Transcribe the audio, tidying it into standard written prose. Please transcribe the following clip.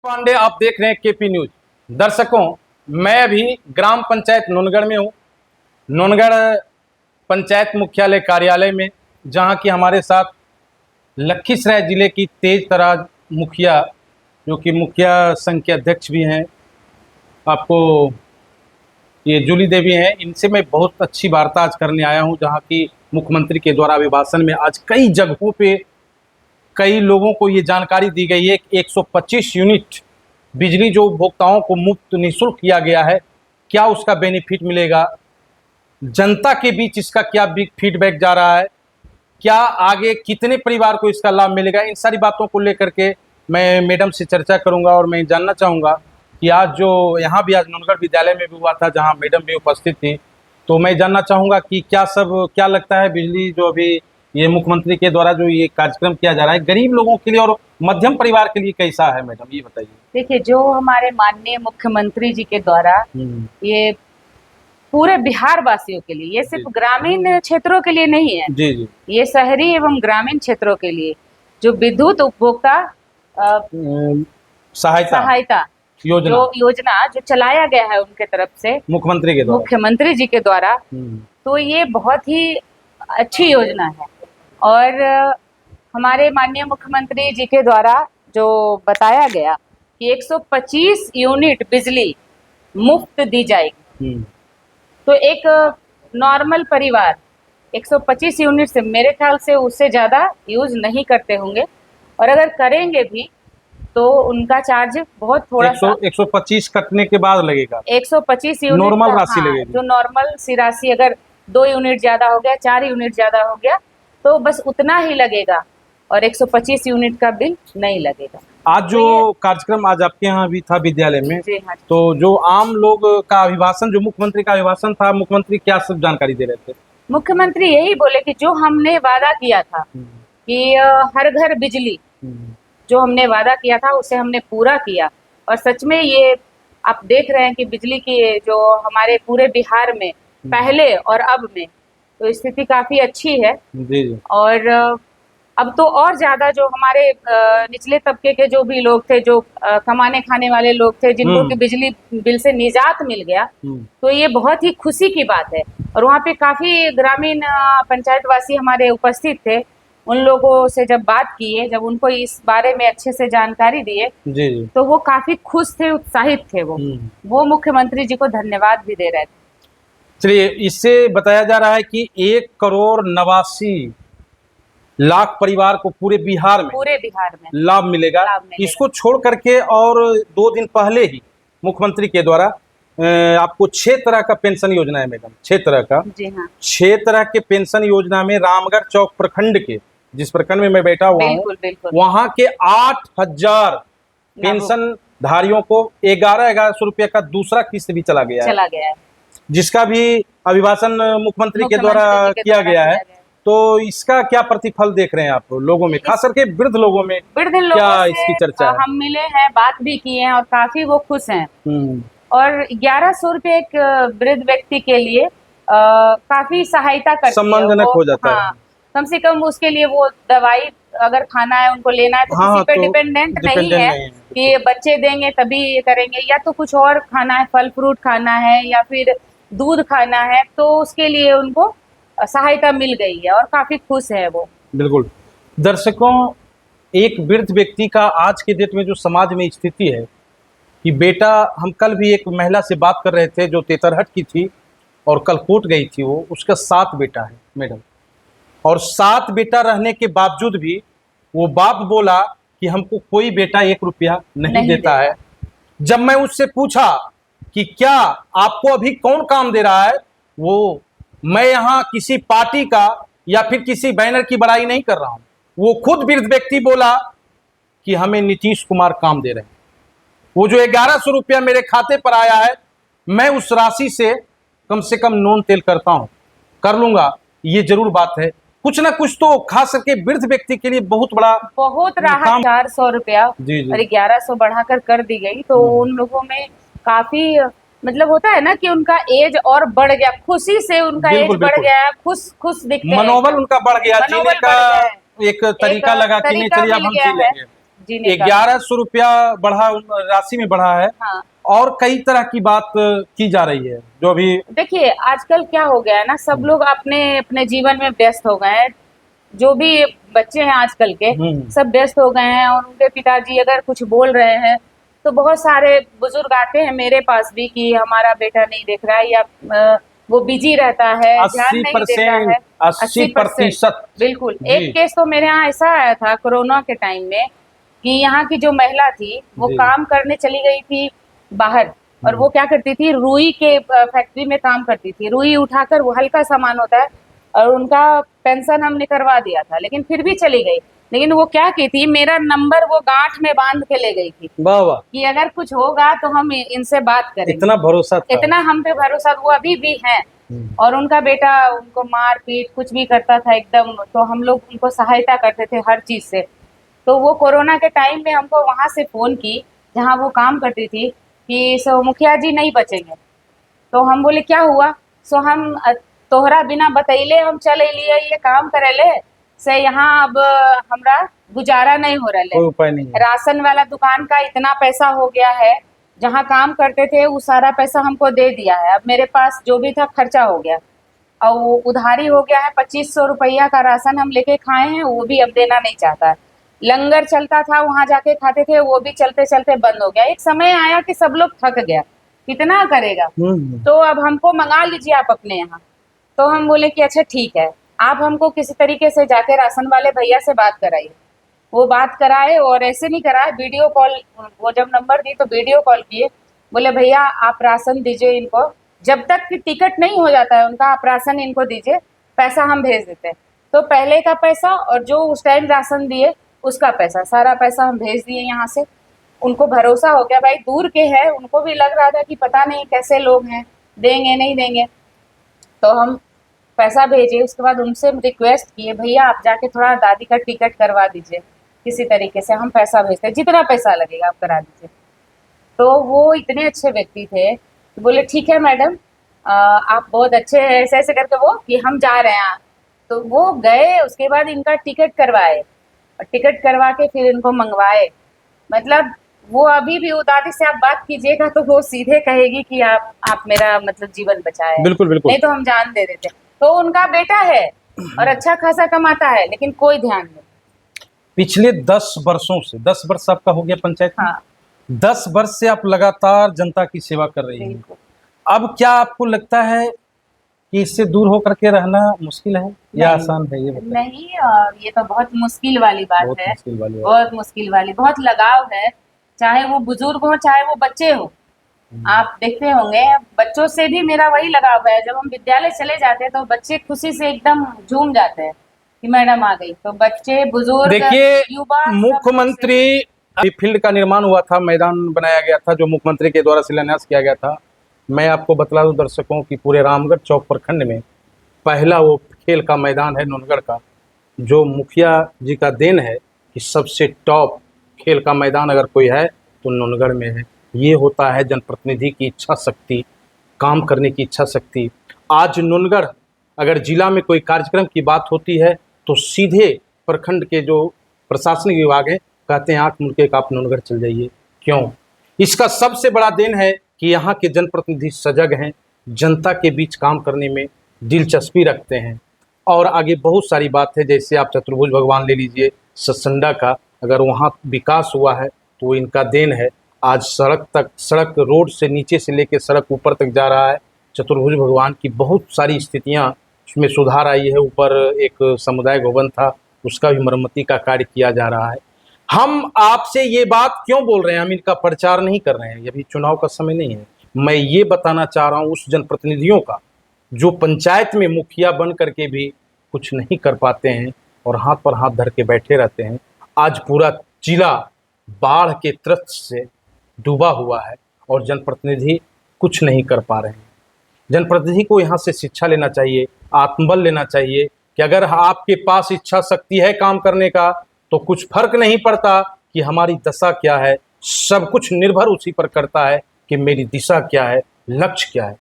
पांडे, आप देख रहे हैं केपी न्यूज। दर्शकों, मैं अभी ग्राम पंचायत नोनगढ़ में हूँ। नोनगढ़ पंचायत मुख्यालय कार्यालय में, जहाँ की हमारे साथ लखीसराय जिले की तेज तराज मुखिया, जो कि मुखिया संघ के अध्यक्ष भी हैं, आपको ये जूली देवी हैं। इनसे मैं बहुत अच्छी वार्ता आज करने आया हूँ, जहाँ की मुख्यमंत्री के द्वारा अभिभाषण में आज कई जगहों पे कई लोगों को ये जानकारी दी गई है कि 125 यूनिट बिजली जो उपभोक्ताओं को मुफ्त निःशुल्क किया गया है, क्या उसका बेनिफिट मिलेगा, जनता के बीच इसका क्या फीडबैक जा रहा है, क्या आगे कितने परिवार को इसका लाभ मिलेगा, इन सारी बातों को लेकर के मैं मैडम से चर्चा करूंगा। और मैं जानना चाहूँगा कि आज जो यहाँ भी आज नोनगढ़ विद्यालय में भी हुआ था, जहाँ मैडम भी उपस्थित थी, तो मैं जानना चाहूँगा कि क्या लगता है बिजली जो अभी ये मुख्यमंत्री के द्वारा जो ये कार्यक्रम किया जा रहा है, गरीब लोगों के लिए और मध्यम परिवार के लिए कैसा है मैडम, ये बताइए। देखिए, जो हमारे माननीय मुख्यमंत्री जी के द्वारा ये पूरे बिहार वासियों के लिए, ये सिर्फ ग्रामीण क्षेत्रों के लिए नहीं है जी जी, ये शहरी एवं ग्रामीण क्षेत्रों के लिए जो विद्युत उपभोक्ता सहायता योजना जो चलाया गया है उनके तरफ से, मुख्यमंत्री जी के द्वारा, तो ये बहुत ही अच्छी योजना है। और हमारे माननीय मुख्यमंत्री जी के द्वारा जो बताया गया कि 125 यूनिट बिजली मुफ्त दी जाएगी, तो एक नॉर्मल परिवार 125 यूनिट से मेरे ख्याल से उससे ज़्यादा यूज नहीं करते होंगे, और अगर करेंगे भी तो उनका चार्ज बहुत थोड़ा सा 125 कटने के बाद लगेगा। 125 यूनिट नॉर्मल राशि लगेगी, जो नॉर्मल सी राशि, अगर 2 यूनिट ज्यादा हो गया, 4 यूनिट ज्यादा हो गया, तो बस उतना ही लगेगा और 125 यूनिट का बिल नहीं लगेगा। आज जो कार्यक्रम आज आपके यहाँ भी था विद्यालय में, तो जो आम लोग का अभिभाषण, जो मुख्यमंत्री का अभिभाषण था, मुख्यमंत्री क्या सब जानकारी दे रहे थे? मुख्यमंत्री यही बोले कि जो हमने वादा किया था कि हर घर बिजली, जो हमने वादा किया था उसे हमने पूरा किया। और सच में ये आप देख रहे हैं कि बिजली की जो हमारे पूरे बिहार में पहले और अब में तो स्थिति काफी अच्छी है। जी जी। और अब तो और ज्यादा जो हमारे निचले तबके के जो भी लोग थे, जो कमाने खाने वाले लोग थे, जिनको की बिजली बिल से निजात मिल गया, तो ये बहुत ही खुशी की बात है। और वहाँ पे काफी ग्रामीण पंचायतवासी हमारे उपस्थित थे। उन लोगों से जब बात किए, जब उनको इस बारे में अच्छे से जानकारी दिए, तो वो काफी खुश थे, उत्साहित थे। वो मुख्यमंत्री जी को धन्यवाद भी दे रहे थे। चलिए, इससे बताया जा रहा है कि 1,89,00,000 परिवार को पूरे बिहार में लाभ मिलेगा। इसको छोड़ करके और 2 दिन पहले ही मुख्यमंत्री के द्वारा आपको 6 तरह का पेंशन योजना है मैडम, 6 तरह का। जी हाँ। 6 तरह के पेंशन योजना में रामगढ़ चौक प्रखंड के, जिस प्रखंड में मैं बैठा हुआ हूँ, वहाँ के 8,000 पेंशन धारियों को 1100 रुपये का दूसरा किस्त भी चला गया है, जिसका भी अभिभाषण मुख्यमंत्री के द्वारा किया गया है। तो इसका क्या प्रतिफल देख रहे हैं आप लोगों में, खास करके वृद्ध लोगों में? क्या इसकी चर्चा है? हम मिले हैं, बात भी की है और काफी वो खुश हैं। और 1100 रुपये एक वृद्ध व्यक्ति के लिए काफी सहायता करती है, सम्मानजनक हो जाता है। कम से कम उसके लिए वो दवाई अगर खाना है, उनको लेना है, तो किसी पे डिपेंडेंट नहीं है कि बच्चे देंगे तभी ये करेंगे, या तो कुछ और खाना है, फल फ्रूट खाना है या फिर दूध खाना है, तो उसके लिए उनको सहायता मिल गई है और काफी खुश है वो। बिल्कुल। दर्शकों, एक वृद्ध व्यक्ति का आज के डेट में जो समाज में स्थिति है कि बेटा, हम कल भी एक महिला से बात कर रहे थे जो तेतरहट की थी और कल कोर्ट गई थी, वो उसका 7 बेटा है मैडम, और 7 बेटा रहने के बावजूद भी वो बाप बोला कि हमको कोई बेटा 1 रुपया नहीं देता है। जब मैं उससे पूछा कि क्या आपको अभी कौन काम दे रहा है, वो, मैं यहाँ किसी पार्टी का या फिर किसी बैनर की बड़ाई नहीं कर रहा हूँ, वो खुद वृद्ध व्यक्ति बोला कि हमें नीतीश कुमार काम दे रहे हैं। वो जो 1100 रुपया मेरे खाते पर आया है, मैं उस राशि से कम नून तेल कर लूंगा, ये जरूर बात है। कुछ ना कुछ तो खास करके वृद्ध व्यक्ति के लिए बहुत राहत। 400 रुपया और 1100 बढ़ाकर कर दी गई, तो उन लोगों में काफी मतलब होता है ना कि उनका एज और बढ़ गया, खुशी से उनका एज बढ़ गया, खुश दिखते हैं, मनोबल उनका बढ़ गया, जीने का एक तरीका लगा कि नहीं, चलिए अब हम जी लेंगे। जीने का। 1100 रुपया बढ़ा, राशि में बढ़ा है। हाँ। और कई तरह की बात की जा रही है जो अभी देखिए आजकल क्या हो गया है ना, सब लोग अपने अपने जीवन में व्यस्त हो गए हैं। जो भी बच्चे हैं आजकल के सब व्यस्त हो गए हैं, और उनके पिताजी अगर कुछ बोल रहे हैं तो बहुत सारे बुजुर्ग आते हैं मेरे पास भी कि हमारा बेटा नहीं देख रहा है, या वो बिजी रहता है, ध्यान नहीं देता है। 80%। बिल्कुल। एक केस तो मेरे यहाँ ऐसा आया था कोरोना के टाइम में कि यहाँ की जो महिला थी वो काम करने चली गई थी बाहर, और वो क्या करती थी, रुई के फैक्ट्री में काम करती थी। रुई उठाकर, वो हल्का सामान होता है, और उनका पेंशन हमने करवा दिया था, लेकिन फिर भी चली गई। लेकिन वो क्या की थी, मेरा नंबर वो गांठ में बांध के ले गई थी। वाह वाह। कि अगर कुछ होगा तो हम इनसे बात करेंगे। इतना भरोसा था। इतना हम पे भरोसा, वो अभी भी है। और उनका बेटा उनको मार पीट कुछ भी करता था एकदम, तो हम लोग उनको सहायता करते थे हर चीज से। तो वो कोरोना के टाइम में हमको वहां से फोन की जहाँ वो काम करती थी कि सो मुखिया जी नहीं बचेंगे। तो हम बोले क्या हुआ? सो हम तोहरा बिना बतैले हम चले लिए ये काम करेले से, यहाँ अब हमरा गुजारा नहीं हो रहा कोई उपाय नहीं है। राशन वाला दुकान का इतना पैसा हो गया है, जहाँ काम करते थे वो सारा पैसा हमको दे दिया है, अब मेरे पास जो भी था खर्चा हो गया, और वो उधारी हो गया है। 2500 रुपया का राशन हम लेके खाए हैं, वो भी अब देना नहीं चाहता है। लंगर चलता था, वहां जाके खाते थे, वो भी चलते चलते बंद हो गया। एक समय आया कि सब लोग थक गया, कितना करेगा, तो अब हमको मंगा लीजिए आप अपने यहाँ। तो हम बोले कि अच्छा ठीक है, आप हमको किसी तरीके से जाके राशन वाले भैया से बात कराइए। वो बात कराए, और ऐसे नहीं कराए, वीडियो कॉल, वो जब नंबर दी तो वीडियो कॉल किए। बोले भैया आप राशन दीजिए इनको, जब तक कि टिकट नहीं हो जाता है उनका, आप राशन इनको दीजिए, पैसा हम भेज देते हैं। तो पहले का पैसा और जो उस टाइम राशन दिए उसका पैसा, सारा पैसा हम भेज दिए यहाँ से। उनको भरोसा हो गया, भाई दूर के हैं, उनको भी लग रहा था कि पता नहीं कैसे लोग हैं, देंगे नहीं देंगे। तो हम पैसा भेजे, उसके बाद उनसे रिक्वेस्ट किए भैया आप जाके थोड़ा दादी का टिकट करवा दीजिए, किसी तरीके से हम पैसा भेजते हैं, जितना पैसा लगेगा आप करा दीजिए। तो वो इतने अच्छे व्यक्ति थे, बोले ठीक है मैडम, आप बहुत अच्छे हैं, ऐसे ऐसे करके वो कि हम जा रहे हैं। तो वो गए, उसके बाद इनका टिकट करवाए, और टिकट करवा के फिर इनको मंगवाए। मतलब वो अभी भी, वो दादी से आप बात कीजिएगा तो वो सीधे कहेगी कि आप मेरा मतलब जीवन बचाए। बिल्कुल बिल्कुल। नहीं तो हम जान दे देते। तो उनका बेटा है और अच्छा खासा कमाता है, लेकिन कोई ध्यान नहीं। पिछले 10 वर्षों से, 10 वर्ष आपका हो गया पंचायत में? हाँ। 10 वर्ष से आप लगातार जनता की सेवा कर रही हैं। अब क्या आपको लगता है कि इससे दूर होकर के रहना मुश्किल है या आसान है? ये बताइए। नहीं, ये तो बहुत मुश्किल वाली बात है, बहुत मुश्किल वाली, बहुत लगाव है। चाहे वो बुजुर्ग हो, चाहे वो बच्चे हो। आप देखते होंगे बच्चों से भी मेरा वही लगाव है। जब हम विद्यालय चले जाते हैं तो बच्चे खुशी से एकदम झूम जाते हैं कि मैडम आ गई। तो बच्चे, बुजुर्ग, देखिए, युवा, मुख्यमंत्री फील्ड का निर्माण हुआ था, मैदान बनाया गया था जो मुख्यमंत्री के द्वारा शिलान्यास किया गया था। मैं आपको बतला दूं दर्शकों की पूरे रामगढ़ चौक प्रखंड में पहला वो खेल का मैदान है नूनगढ़ का, जो मुखिया जी का देन है कि सबसे टॉप खेल का मैदान अगर कोई है तो नूनगढ़ में है। ये होता है जनप्रतिनिधि की इच्छा शक्ति, काम करने की इच्छा शक्ति। आज नूनगढ़ अगर जिला में कोई कार्यक्रम की बात होती है तो सीधे प्रखंड के जो प्रशासनिक विभाग है कहते हैं आंख मूंद के आप नूनगढ़ चल जाइए। क्यों? इसका सबसे बड़ा देन है कि यहाँ के जनप्रतिनिधि सजग हैं, जनता के बीच काम करने में दिलचस्पी रखते हैं। और आगे बहुत सारी बात है, जैसे आप चतुर्भुज भगवान ले लीजिए ससंडा का, अगर वहाँ विकास हुआ है तो वो इनका देन है। आज सड़क रोड से नीचे से लेकर सड़क ऊपर तक जा रहा है। चतुर्भुज भगवान की बहुत सारी स्थितियाँ उसमें सुधार आई है। ऊपर एक समुदाय भवन था, उसका भी मरम्मती का कार्य किया जा रहा है। हम आपसे ये बात क्यों बोल रहे हैं? हम इनका प्रचार नहीं कर रहे हैं, अभी चुनाव का समय नहीं है। मैं ये बताना चाह रहा हूँ उस जनप्रतिनिधियों का जो पंचायत में मुखिया बन करके भी कुछ नहीं कर पाते हैं और हाथ पर हाथ धर के बैठे रहते हैं। आज पूरा जिला बाढ़ के त्रस्त से डूबा हुआ है और जनप्रतिनिधि कुछ नहीं कर पा रहे हैं। जनप्रतिनिधि को यहाँ से शिक्षा लेना चाहिए, आत्मबल लेना चाहिए कि अगर आपके पास इच्छा शक्ति है काम करने का तो कुछ फर्क नहीं पड़ता कि हमारी दशा क्या है। सब कुछ निर्भर उसी पर करता है कि मेरी दिशा क्या है, लक्ष्य क्या है।